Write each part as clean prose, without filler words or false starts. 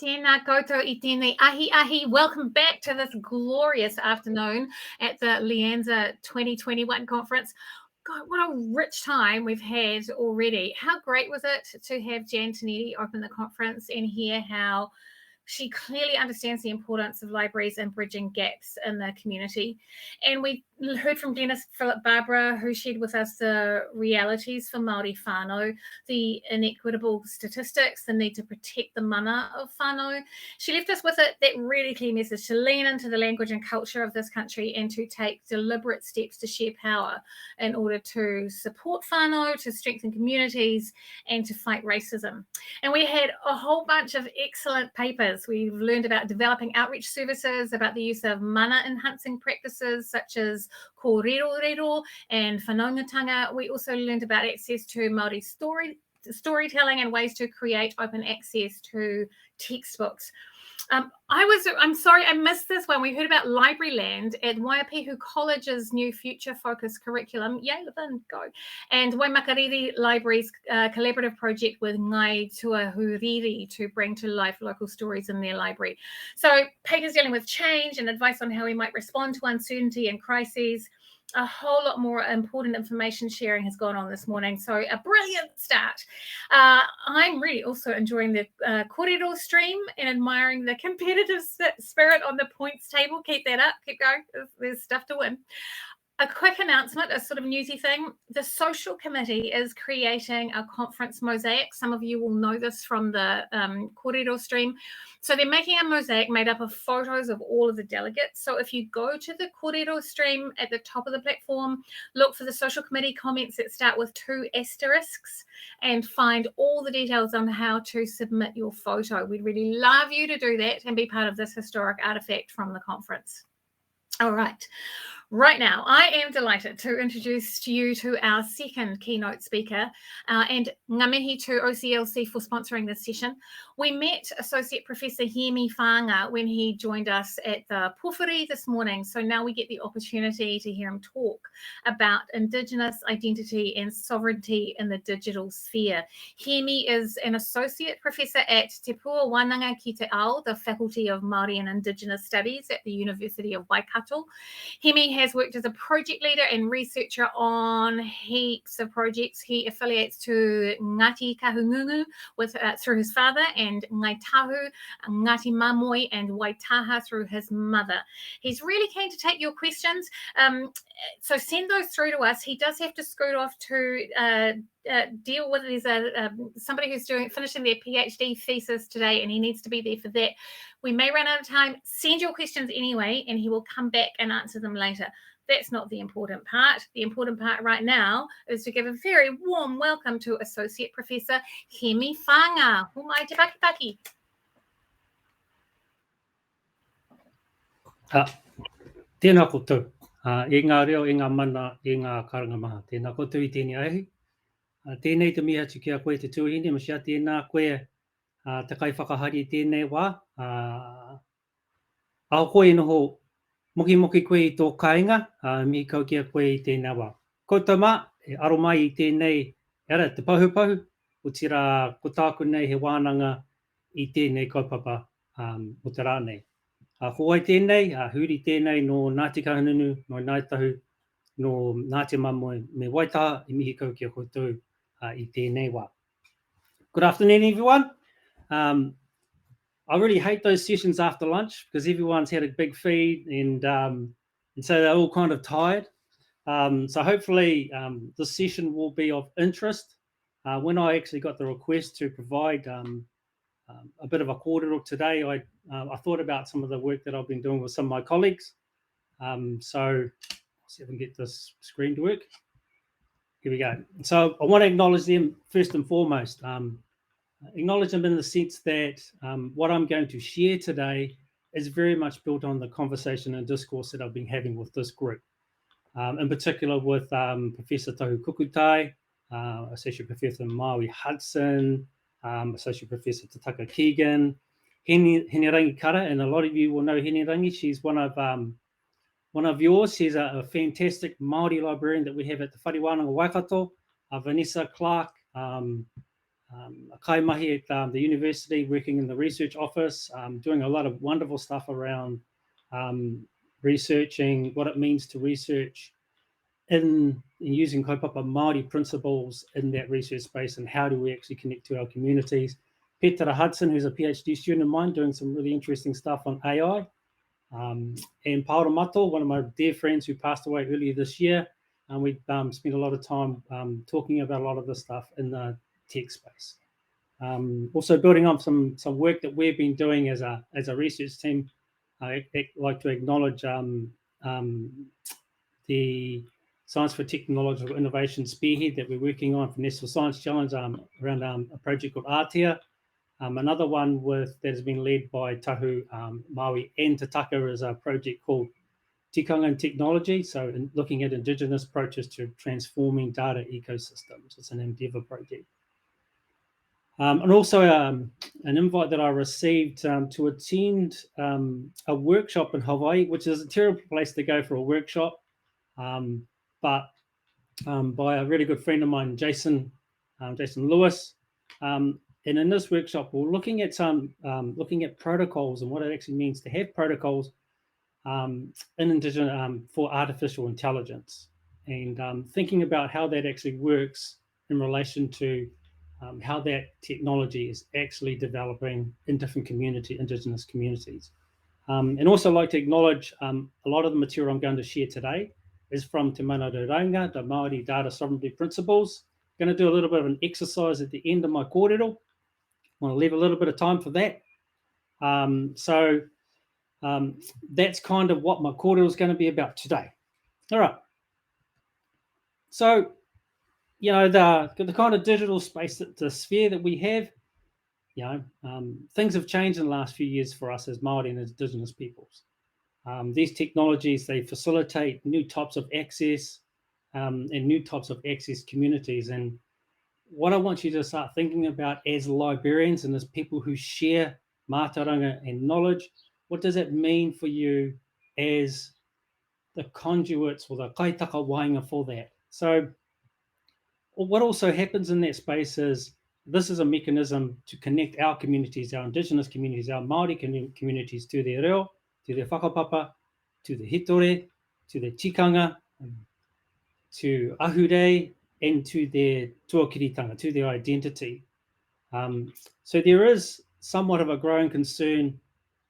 Tēnā koutou I tēnei ahi. Welcome back to this glorious afternoon at the Lianza 2021 conference. God, what a rich time we've had already. How great was it to have Jan Tinetti open the conference and hear how she clearly understands the importance of libraries and bridging gaps in the community. And we heard from Dennis Philip Barbara, who shared with us the realities for Māori whānau, the inequitable statistics, the need to protect the mana of whānau. She left us with that really clear message to lean into the language and culture of this country and to take deliberate steps to share power in order to support whānau, to strengthen communities, and to fight racism. And we had a whole bunch of excellent papers. We've learned about developing outreach services, about the use of mana-enhancing practices such as kōrero and Whanaungatanga. We also learned about access to Māori storytelling and ways to create open access to textbooks. I'm sorry I missed this one. We heard about Library Land at Waiapihu College's new future-focused curriculum. Yay, Levin, go. And Waimakariri Library's collaborative project with Ngai Tuahuriri to bring to life local stories in their library. So papers dealing with change and advice on how we might respond to uncertainty and crises. A whole lot more important information sharing has gone on this morning. So a brilliant start. I'm really also enjoying the kōrero stream and admiring the competitive spirit on the points table. Keep that up. Keep going. There's stuff to win. A quick announcement, a sort of newsy thing. The social committee is creating a conference mosaic. Some of you will know this from the kōrero stream. So they're making a mosaic made up of photos of all of the delegates. So if you go to the kōrero stream at the top of the platform, look for the social committee comments that start with 2 asterisks and find all the details on how to submit your photo. We'd really love you to do that and be part of this historic artifact from the conference. All right. Right now, I am delighted to introduce to you to our second keynote speaker, and ngā mihi to OCLC for sponsoring this session. We met Associate Professor Hēmi Whāanga when he joined us at the Pōwhiri this morning, so now we get the opportunity to hear him talk about Indigenous identity and sovereignty in the digital sphere. Hēmi is an Associate Professor at Te Pua Wānanga ki te Ao, the Faculty of Māori and Indigenous Studies at the University of Waikato. Hēmi has worked as a project leader and researcher on heaps of projects. He affiliates to Ngāti Kahungunu through his father, and Ngai Tahu, Ngāti Mamoi, and Waitaha through his mother. He's really keen to take your questions, so send those through to us. He does have to scoot off to deal with somebody who's finishing their PhD thesis today, and he needs to be there for that. We may run out of time. Send your questions anyway, and he will come back and answer them later. That's not the important part. The important part right now is to give a very warm welcome to Associate Professor Hēmi Whāanga. Humai te paki. Tēnā koutou. E ngā reo, e ngā mana, e ngā karangamaha. Tēnā koutou I tēnei ahi. Tēnei te miha tu kia koe te tuahine, masia tēnā koe te kai whakahari tēnei wā. Ao koe noho moki koe I tō kāinga, mi kau kia koe I tēnei wā. Koutou mā, e aro mai I tēnei, te pahupahu, o tira ko tāku nei he wānanga I tēnei kaupapa o te rā nei. Ko ai tēnei, huri tēnei no Ngāti Kahungunu, no Ngāi Tahu, no Ngāti Mamoi, me Waitaha, I mihi kau kia koutou I tēnei wā. Good afternoon, everyone. I really hate those sessions after lunch because everyone's had a big feed and so they're all kind of tired. So hopefully this session will be of interest. When I actually got the request to provide a bit of a kōrero today, I thought about some of the work that I've been doing with some of my colleagues. So let's see if I can get this screen to work. Here we go. So I want to acknowledge them first and foremost. Acknowledge them in the sense that what I'm going to share today is very much built on the conversation and discourse that I've been having with this group. In particular with Professor Tohu Kukutai, Associate Professor Maui Hudson, Associate Professor Tataka Keegan, Hēni Kara, and a lot of you will know Hēni. She's one of yours. She's a fantastic Māori librarian that we have at the Whare Wānanga Waikato. Vanessa Clark, a kaimahi at the university, working in the research office, doing a lot of wonderful stuff around researching what it means to research in using kaupapa Māori principles in that research space, and how do we actually connect to our communities. Peter Hudson, who's a PhD student of mine, doing some really interesting stuff on AI. And Paolo Mato, one of my dear friends who passed away earlier this year. And we spent a lot of time talking about a lot of this stuff in the tech space. Also building on some work that we've been doing as a research team. I'd like to acknowledge the Science for Technological Innovation Spearhead that we're working on for National Science Challenge around a project called Aotea. Another one that has been led by Tahu Maui and Tataka is a project called Tikanga and Technology, so looking at Indigenous approaches to transforming data ecosystems. It's an Endeavour project. And also an invite that I received to attend a workshop in Hawaii, which is a terrible place to go for a workshop, but by a really good friend of mine, Jason Lewis. And in this workshop, we're looking at protocols and what it actually means to have protocols in Indigenous for artificial intelligence, and thinking about how that actually works in relation to how that technology is actually developing in different Indigenous communities. And also like to acknowledge a lot of the material I'm going to share today is from Te Rangatiratanga, the Māori Data Sovereignty Principles. I'm going to do a little bit of an exercise at the end of my kōrero. I want to leave a little bit of time for that. That's kind of what my kōrero is going to be about today. All right. So, the kind of digital space, the sphere that we have, things have changed in the last few years for us as Māori and Indigenous peoples. These technologies, they facilitate new types of access and new types of access communities. And what I want you to start thinking about as librarians and as people who share mātauranga and knowledge, what does it mean for you as the conduits or the kaitaka wānanga for that? So what also happens in that space is this is a mechanism to connect our communities, our Indigenous communities, our Māori communities to their reo, to their whakapapa, to the hitore, to their tikanga, to ahure, and to their tuakiritanga, to their identity. So there is somewhat of a growing concern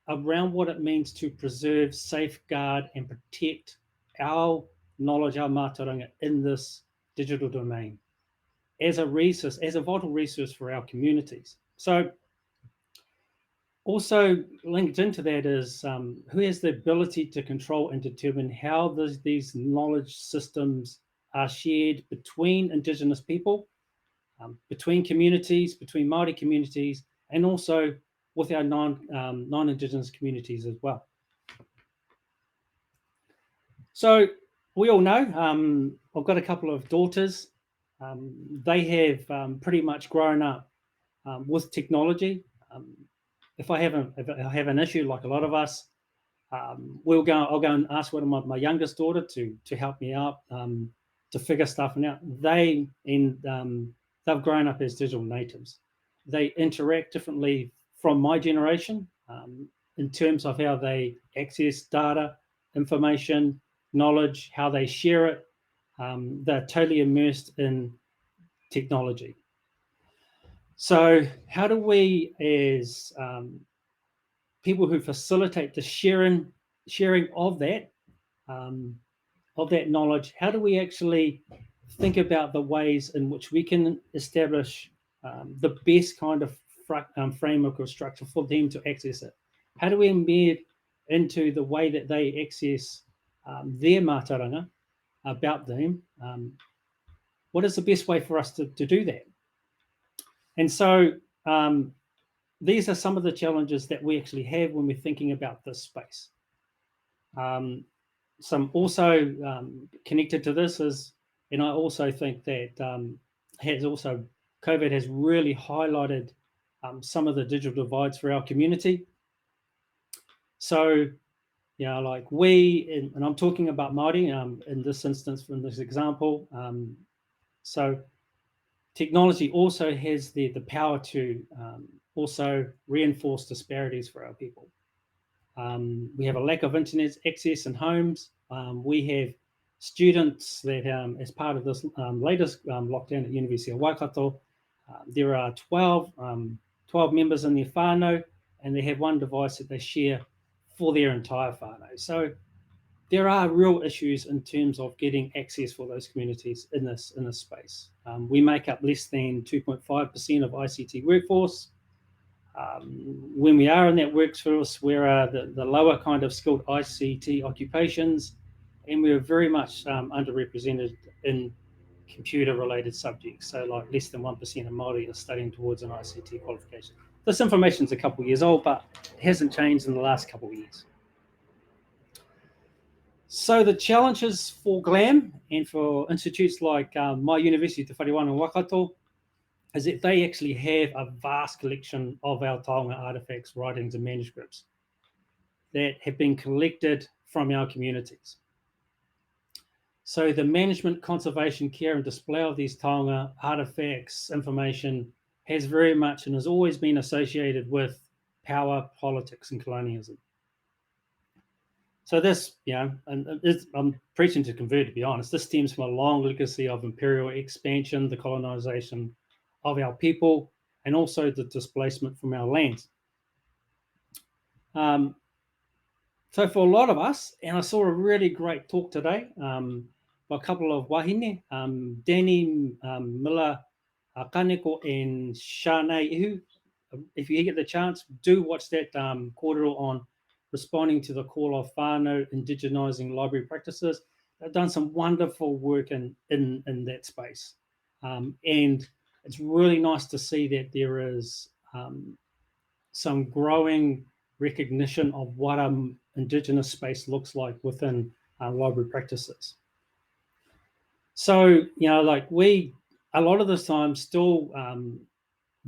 around what it means to preserve, safeguard, and protect our knowledge, our mātauranga in this digital domain as a resource, as a vital resource for our communities. So also linked into that is who has the ability to control and determine how these knowledge systems are shared between Indigenous people, between communities, between Māori communities, and also with our non-Indigenous communities as well. So we all know, I've got a couple of daughters. They have pretty much grown up with technology. If I have an issue, like a lot of us, I'll go and ask one of my youngest daughter to help me out, to figure stuff out. They've grown up as digital natives. They interact differently from my generation in terms of how they access data, information, knowledge, how they share it. They're totally immersed in technology. So how do we, as people who facilitate the sharing of that knowledge, how do we actually think about the ways in which we can establish the best kind of framework or structure for them to access it? How do we embed into the way that they access their mātauranga about them? What is the best way for us to do that? And so these are some of the challenges that we actually have when we're thinking about this space. Some also connected to this is, and I also think that COVID has really highlighted some of the digital divides for our community. So, like we, and I'm talking about Māori in this instance, from this example. So technology also has the power to also reinforce disparities for our people. We have a lack of internet access in homes. We have students that, as part of this latest lockdown at University of Waikato, there are 12 members in their whānau, and they have one device that they share for their entire whānau. So there are real issues in terms of getting access for those communities in this space. We make up less than 2.5% of ICT workforce. When we are in that workforce, we're the lower kind of skilled ICT occupations, and we're very much underrepresented in computer-related subjects. So like less than 1% of Māori are studying towards an ICT qualification. This information is a couple of years old, but it hasn't changed in the last couple of years. So the challenges for GLAM and for institutes like my university, Te Whare in Waikato, is that they actually have a vast collection of our taonga artifacts, writings, and manuscripts that have been collected from our communities. So the management, conservation, care, and display of these taonga artifacts, information, has very much and has always been associated with power, politics, and colonialism. So this, and I'm preaching to convert, to be honest. This stems from a long legacy of imperial expansion, the colonization of our people, and also the displacement from our lands. So for a lot of us, and I saw a really great talk today by a couple of wahine, Danny Miller Kaneko and Shanae Ihu. If you get the chance, do watch that kōrero on responding to the call of whānau, indigenising library practices. They've done some wonderful work in that space. And it's really nice to see that there is some growing recognition of what Indigenous space looks like within library practices. So, like a lot of the time still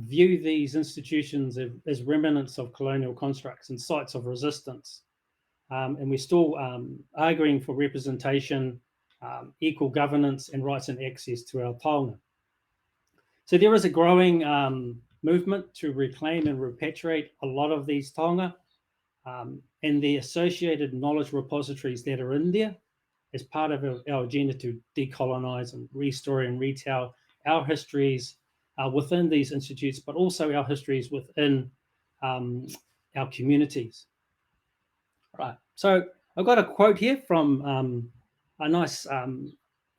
view these institutions as remnants of colonial constructs and sites of resistance. And we're still arguing for representation, equal governance, and rights and access to our taonga. So there is a growing movement to reclaim and repatriate a lot of these taonga and the associated knowledge repositories that are in there as part of our agenda to decolonise and restore and retell our histories within these institutes, but also our histories within our communities. Right. So I've got a quote here from a nice,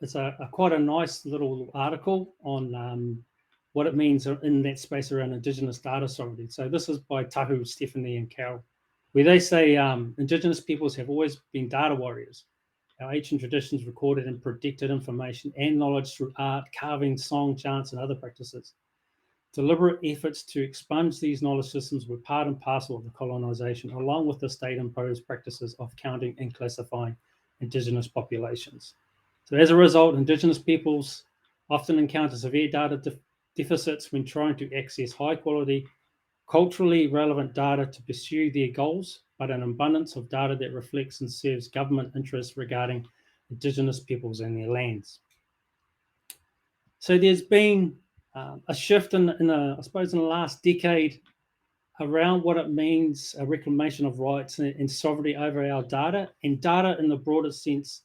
it's quite a nice little article on what it means in that space around Indigenous data sovereignty. So this is by Tahu, Stephanie, and Carol, where they say Indigenous peoples have always been data warriors. Our ancient traditions recorded and predicted information and knowledge through art, carving, song, chants, and other practices. Deliberate efforts to expunge these knowledge systems were part and parcel of the colonisation, along with the state-imposed practices of counting and classifying Indigenous populations. So as a result, Indigenous peoples often encounter severe data deficits when trying to access high-quality, culturally relevant data to pursue their goals, but an abundance of data that reflects and serves government interests regarding Indigenous peoples and their lands. So there's been a shift I suppose, in the last decade around what it means, a reclamation of rights and sovereignty over our data. And data in the broadest sense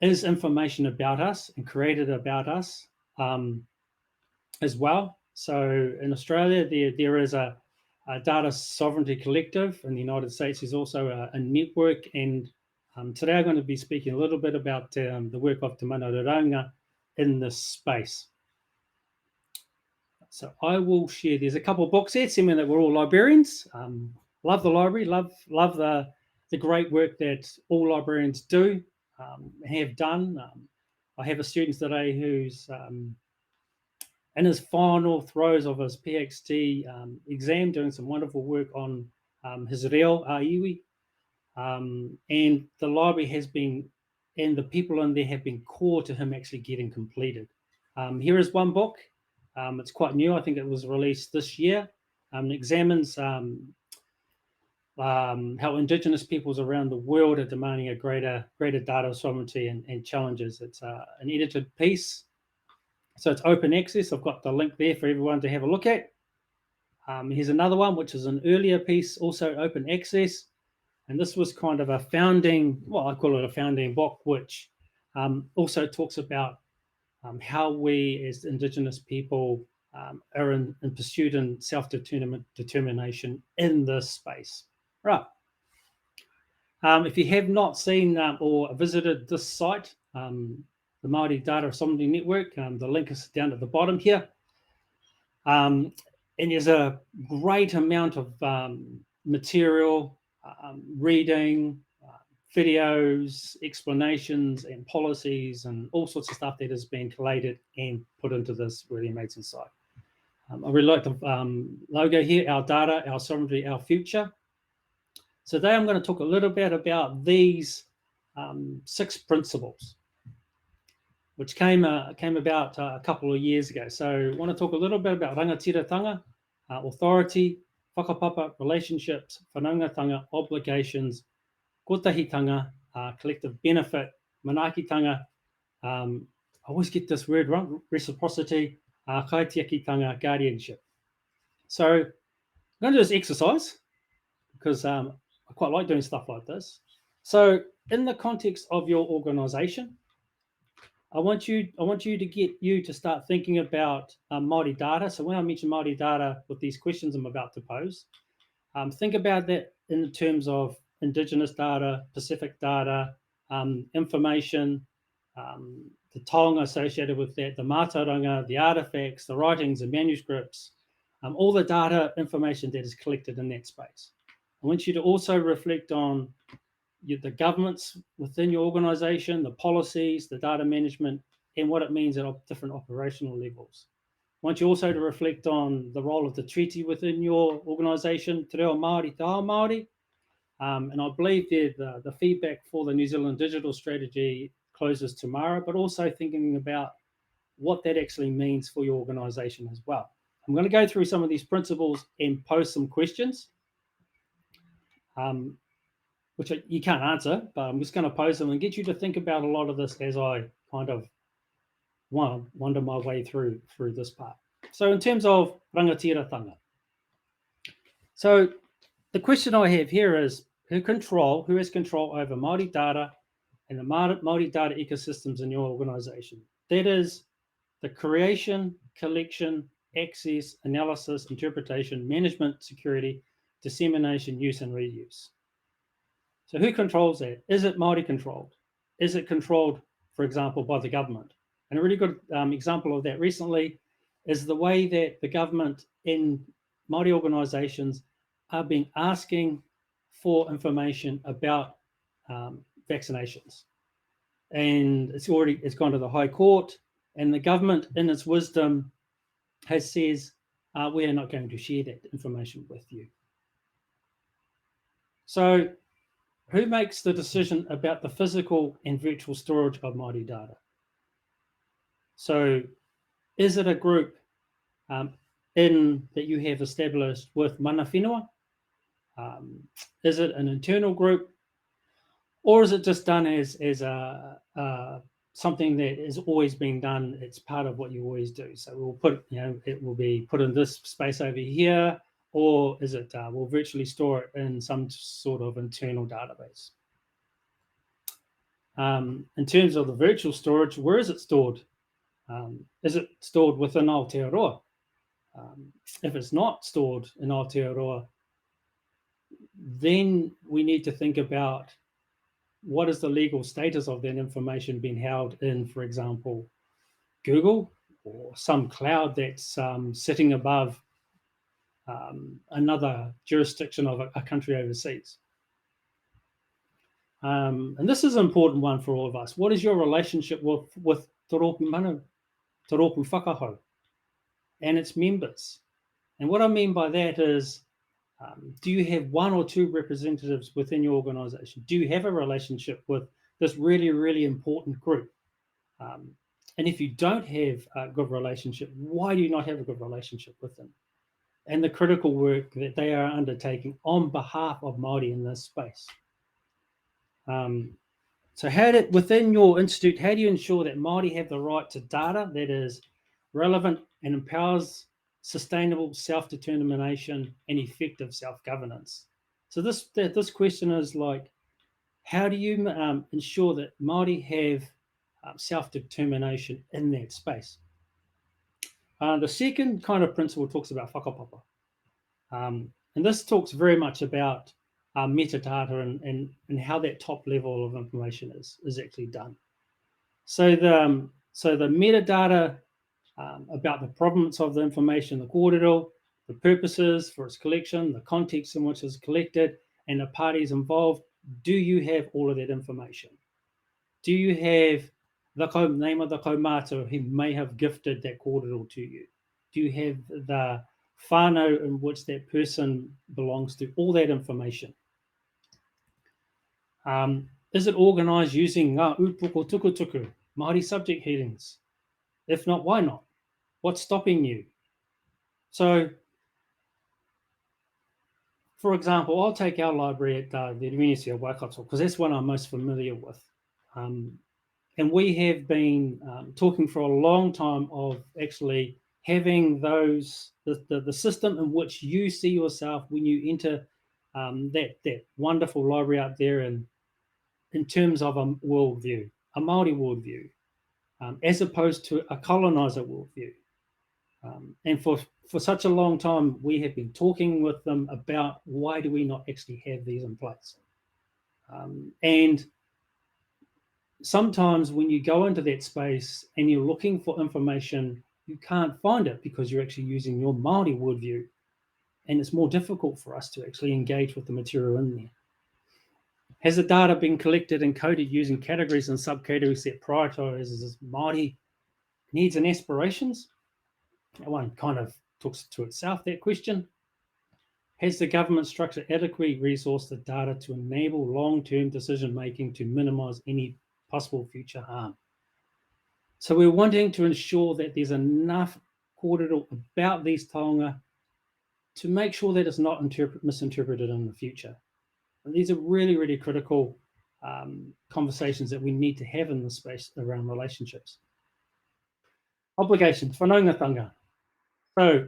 is information about us and created about us as well. So in Australia, there is a data sovereignty collective. In the United States, there's also a network. And today I'm going to be speaking a little bit about the work of Te Rangatiratanga in this space. So I will share. There's a couple of books here, seeming that we're all librarians. Love the library, love the great work that all librarians do, have done. I have a student today who's in his final throes of his PhD exam, doing some wonderful work on his reo iwi. And the library has been, and the people in there have been core to him actually getting completed. Here is one book. It's quite new. I think it was released this year. It examines how Indigenous peoples around the world are demanding a greater data sovereignty and challenges. It's an edited piece. So it's open access. I've got the link there for everyone to have a look at. Here's another one, which is an earlier piece, also open access. And this was kind of a founding, well, I call it a founding book, which also talks about how we as Indigenous people are in pursuit and self-determination in this space. Right. If you have not seen or visited this site, the Māori Data Sovereignty Network, the link is down at the bottom here. And there's a great amount of material, reading, videos, explanations, and policies, and all sorts of stuff that has been collated and put into this really amazing site. I really like the logo here, our data, our sovereignty, our future. So today I'm going to talk a little bit about these 6 principles, which came about a couple of years ago. So I want to talk a little bit about Rangatiratanga, authority, Whakapapa, relationships, Whanaungatanga, obligations, kotahitanga, collective benefit, manakitanga, I always get this word wrong, reciprocity, kaitiakitanga, guardianship. So I'm going to do this exercise because I quite like doing stuff like this. So in the context of your organization, I want you to get you to start thinking about Māori data. So when I mention Māori data with these questions I'm about to pose, think about that in terms of Indigenous data, Pacific data, information, the taonga associated with that, the mātauranga, the artifacts, the writings, the manuscripts, all the data information that is collected in that space. I want you to also reflect on the governments within your organization, the policies, the data management, and what it means at different operational levels. I want you also to reflect on the role of the treaty within your organization, Te Reo Māori, Te Ao Māori. And I believe that the feedback for the New Zealand digital strategy closes tomorrow, but also thinking about what that actually means for your organization as well. I'm going to go through some of these principles and pose some questions, which you can't answer, but I'm just going to pose them and get you to think about a lot of this as I kind of wander my way through this part. So in terms of Rangatiratanga, so the question I have here is who has control over Māori data and the Māori data ecosystems in your organization? That is the creation, collection, access, analysis, interpretation, management, security, dissemination, use, and reuse. So who controls that? Is it Māori controlled? Is it controlled, for example, by the government? And a really good example of that recently is the way that the government in Māori organizations are being asking for information about vaccinations. And it's gone to the High Court, and the government in its wisdom says, we are not going to share that information with you. So who makes the decision about the physical and virtual storage of Māori data? So is it a group that you have established with mana whenua? Is it an internal group? Or is it just done as something that has always been done? It's part of what you always do. So we'll put, it will be put in this space over here, or is it we'll virtually store it in some sort of internal database? In terms of the virtual storage, where is it stored? Is it stored within Aotearoa? If it's not stored in Aotearoa, then we need to think about what is the legal status of that information being held in, for example, Google or some cloud that's sitting above another jurisdiction of a country overseas. And this is an important one for all of us. What is your relationship with Te Rōpū Manu, Te Rōpū Whakahau, and its members? And what I mean by that is, do you have 1 or 2 representatives within your organization? Do you have a relationship with this really, really important group? And if you don't have a good relationship, why do you not have a good relationship with them? And the critical work that they are undertaking on behalf of Māori in this space. So within your institute, how do you ensure that Māori have the right to data that is relevant, and empowers sustainable self-determination and effective self-governance. So this question is like, how do you ensure that Māori have self-determination in that space? The second kind of principle talks about whakapapa. And this talks very much about metadata and how that top level of information is actually done. So the metadata about the provenance of the information, the kōrero, the purposes for its collection, the context in which it's collected, and the parties involved. Do you have all of that information? Do you have the name of the kaumātua who may have gifted that kōrero to you? Do you have the whānau in which that person belongs to? All that information. Is it organised using ngā upoko tukutuku, Māori subject headings? If not, why not? What's stopping you? So, for example, I'll take our library at the University of Waikato because that's one I'm most familiar with. And we have been talking for a long time of actually having the system in which you see yourself when you enter that wonderful library out there in terms of a worldview, a Māori worldview, as opposed to a colonizer worldview. And for such a long time, we have been talking with them about why do we not actually have these in place. And sometimes when you go into that space and you're looking for information, you can't find it because you're actually using your Māori worldview. And it's more difficult for us to actually engage with the material in there. Has the data been collected and coded using categories and subcategories that prioritizes Māori needs and aspirations? That one kind of talks to itself, that question. Has the government structure adequately resourced the data to enable long-term decision-making to minimize any possible future harm? So we're wanting to ensure that there's enough kōrero about these taonga to make sure that it's not misinterpreted in the future. And these are really, really critical conversations that we need to have in this space around relationships. Obligations, Whanaungatanga. So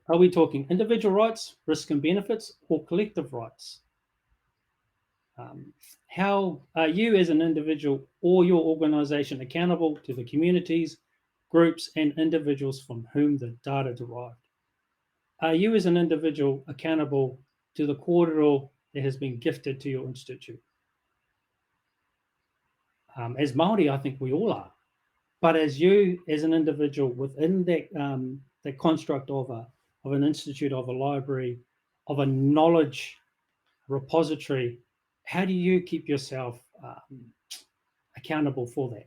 are we talking individual rights, risks and benefits, or collective rights? How are you as an individual or your organisation accountable to the communities, groups and individuals from whom the data derived? Are you as an individual accountable to the kōrero that has been gifted to your institute? As Māori, I think we all are. But as you, as an individual within that construct of an institute, of a library, of a knowledge repository, how do you keep yourself accountable for that?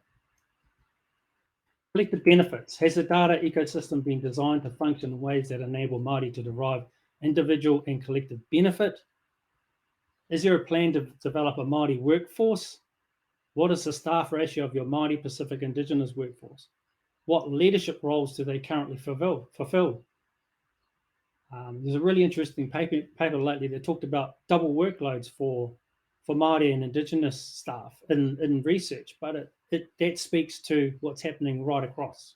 Collective benefits. Has the data ecosystem been designed to function in ways that enable Māori to derive individual and collective benefit? Is there a plan to develop a Māori workforce? What is the staff ratio of your Māori Pacific Indigenous workforce? What leadership roles do they currently fulfill? There's a really interesting paper lately that talked about double workloads for Māori and Indigenous staff in research, but that speaks to what's happening right across.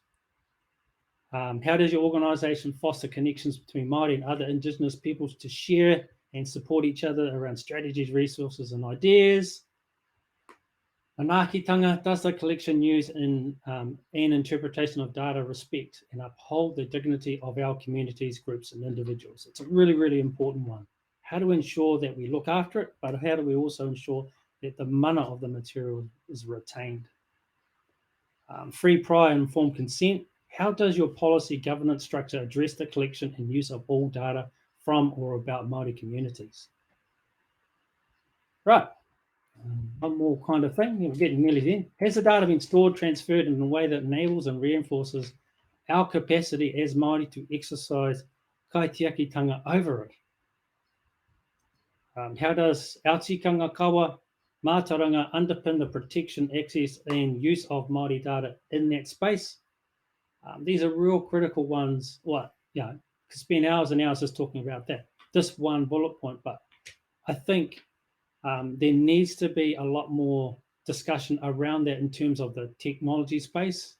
How does your organisation foster connections between Māori and other Indigenous peoples to share and support each other around strategies, resources and ideas? Manaakitanga, does the collection use and interpretation of data respect and uphold the dignity of our communities, groups and individuals? It's a really, really important one. How do we ensure that we look after it, but how do we also ensure that the mana of the material is retained? Free, prior, and informed consent. How does your policy governance structure address the collection and use of all data from or about Māori communities? Right. One more kind of thing, we're getting nearly there. Has the data been stored, transferred in a way that enables and reinforces our capacity as Māori to exercise kaitiakitanga over it? How does our tikanga kawa mātauranga underpin the protection, access and use of Māori data in that space? These are real critical ones. Could spend hours and hours just talking about that. This one bullet point, but I think there needs to be a lot more discussion around that in terms of the technology space.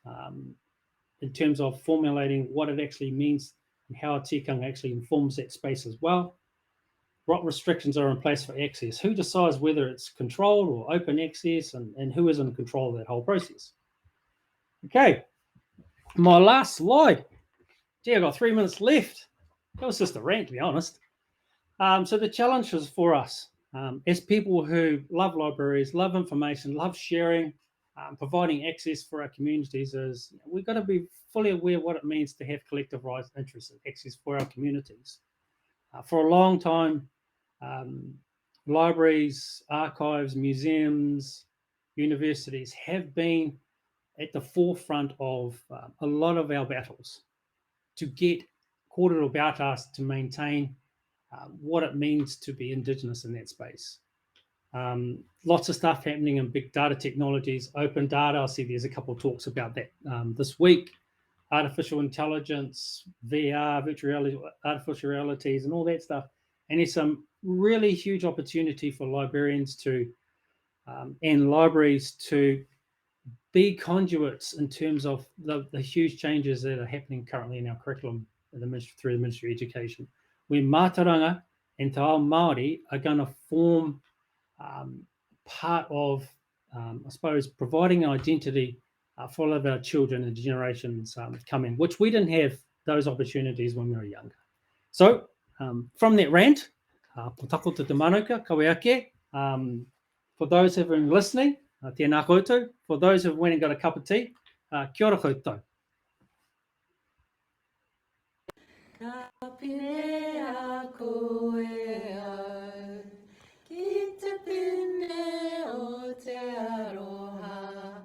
in terms of formulating what it actually means and how a tikanga actually informs that space as well. What restrictions are in place for access? Who decides whether it's controlled or open access, and who is in control of that whole process? Okay, my last slide. Gee, I've got 3 minutes left. That was just a rant, to be honest. So the challenges for us as people who love libraries, love information, love sharing, providing access for our communities is we've got to be fully aware of what it means to have collective rights, interests, and access for our communities. For a long time, libraries, archives, museums, universities have been at the forefront of a lot of our battles to get kōrero about us to maintain what it means to be Indigenous in that space. Lots of stuff happening in big data technologies, open data. I see there's a couple of talks about that this week. Artificial intelligence, VR, virtual reality, artificial realities, and all that stuff. And there's some really huge opportunity for librarians to and libraries to be conduits in terms of the huge changes that are happening currently in our curriculum through the Ministry of Education, where mātauranga and te ao Māori are going to form part of, I suppose, providing an identity for all of our children and generations coming, which we didn't have those opportunities when we were younger. So, from that rant, po tako te manuka, kawe ake. For those who have been listening, tēnā koutou. For those who have went and got a cup of tea, kia ora koutou. Ka pine a koe au, ki te pine o te aroha,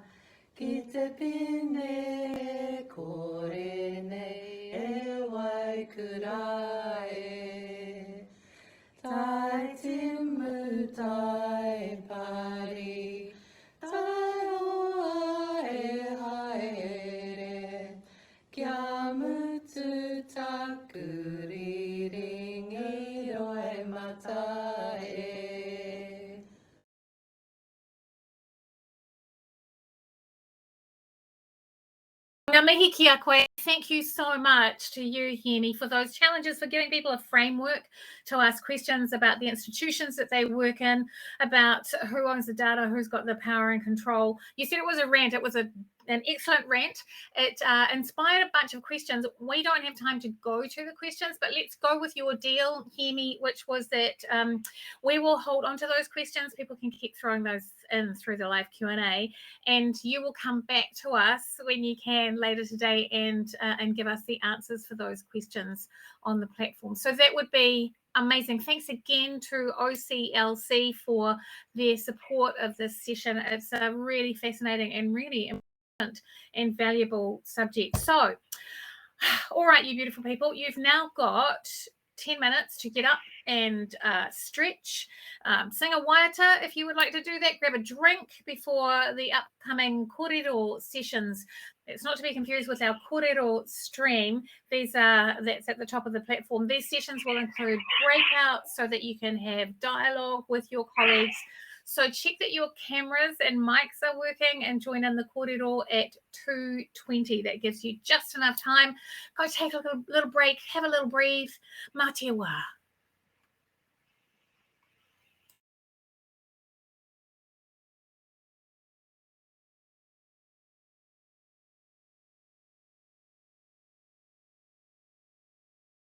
ki te pine kore nei e Waikura e. Tai timu tai pari, tai hoa e haere, kia mutu taku riringi roi mata e. Ngā mihi ki a koe. Thank you so much to you, Hēmi, for those challenges, for giving people a framework to ask questions about the institutions that they work in, about who owns the data, who's got the power and control. You said it was a rant. It was an excellent rant. It inspired a bunch of questions. We don't have time to go to the questions, but let's go with your deal, Hēmi, which was that we will hold on to those questions. People can keep throwing those in through the live Q&A, and you will come back to us when you can later today and give us the answers for those questions on the platform. So that would be amazing. Thanks again to OCLC for their support of this session. It's a really fascinating and really important and valuable subject. So, all right, you beautiful people, you've now got 10 minutes to get up and stretch, sing a waiata if you would like to do that, grab a drink before the upcoming kōrero sessions. It's not to be confused with our kōrero stream. That's at the top of the platform. These sessions will include breakouts so that you can have dialogue with your colleagues. So check that your cameras and mics are working and join in the kōrero at 2:20. That gives you just enough time. Go take a little break, have a little breathe. Mā te wā.